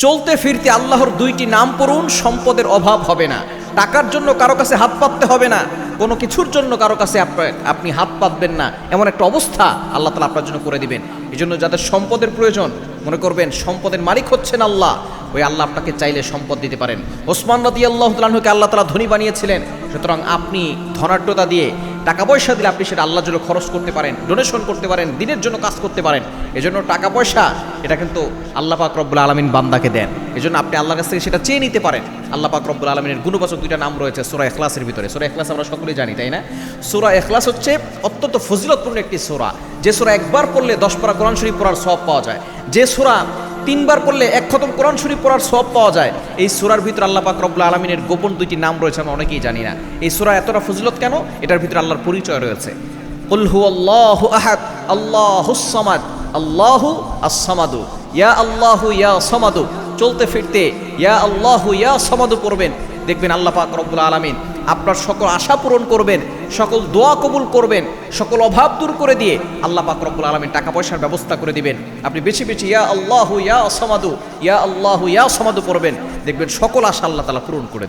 চলতে ফিরতে আল্লাহর দুইটি নাম পড়ুন, সম্পদের অভাব হবে না। টাকার জন্য কারো কাছে হাত পাততে হবে না, কোনো কিছুর জন্য কারো কাছে আপনি হাত পাতবেন না, এমন একটা অবস্থা আল্লাহ তাআলা আপনার জন্য করে দিবেন। এই জন্য যাদের সম্পদের প্রয়োজন, মনে করবেন সম্পদের মালিক হচ্ছেন আল্লাহ, ওই আল্লাহ আপনাকে চাইলে সম্পদ দিতে পারেন। ওসমান রাদিয়াল্লাহু তাআলা আনহুকে আল্লাহ তাআলা ধনী বানিয়েছিলেন। সুতরাং আপনি ধনাঢ্যতা দিয়ে, টাকা পয়সা দিলে আপনি সেটা আল্লাহর জন্য খরচ করতে পারেন, ডোনেশন করতে পারেন, দিনের জন্য কাজ করতে পারেন। এজন্য টাকা পয়সা এটা কিন্তু আল্লাহ পাক রব্বুল আলামিন বান্দাকে দেন। এজন্য আপনি আল্লাহর কাছ থেকে সেটা চেয়ে নিতে পারেন। আল্লাহ পাক রব্বুল আলামিনের গুণবাচক দুইটা নাম রয়েছে সূরা ইখলাসের ভিতরে। সূরা ইখলাস আমরা সকলেই জানি, তাই না? সূরা ইখলাস হচ্ছে অত্যন্ত ফজিলতপূর্ণ একটি সূরা, যে সূরা একবার পড়লে 10 পারা কোরআন শরীফ পড়ার সওয়াব পাওয়া যায়, যে সূরা 3 বার পড়লে 1 খতম কোরআন শরীফ পড়ার সওয়াব পাওয়া যায়। এই সূরার ভিতরে আল্লাহ পাক রব্বুল আলামিনের গোপন দুইটি নাম রয়েছে, আমরা অনেকেই জানি না। এই সূরা এতটা ফজিলত কেন? এটার ভিতরে আল্লাহর পরিচয় রয়েছে। কুল হুয়াল্লাহু আহাদ আল্লাহুস সামাদ আল্লাহু আস-সামাদু, ইয়া আল্লাহু ইয়া সামাদু। চলতে ফিরতে ইয়া আল্লাহু ইয়া সামাদু পড়বেন, দেখবেন আল্লাহ পাক রব্বুল আলামিন আপনার সকল আশা পূরণ করবেন, সকল দোয়া কবুল করবেন, সকল অভাব দূর করে দিয়ে আল্লাহ পাক রব্বুল আলামিন টাকা পয়সার ব্যবস্থা করে দিবেন। আপনি বেশি বেশি ইয়া আল্লাহু ইয়া সামাদু, ইয়া আল্লাহু ইয়া সামাদু পড়বেন, দেখবেন সকল আশা আল্লাহ তাআলা পূরণ করে দিবেন।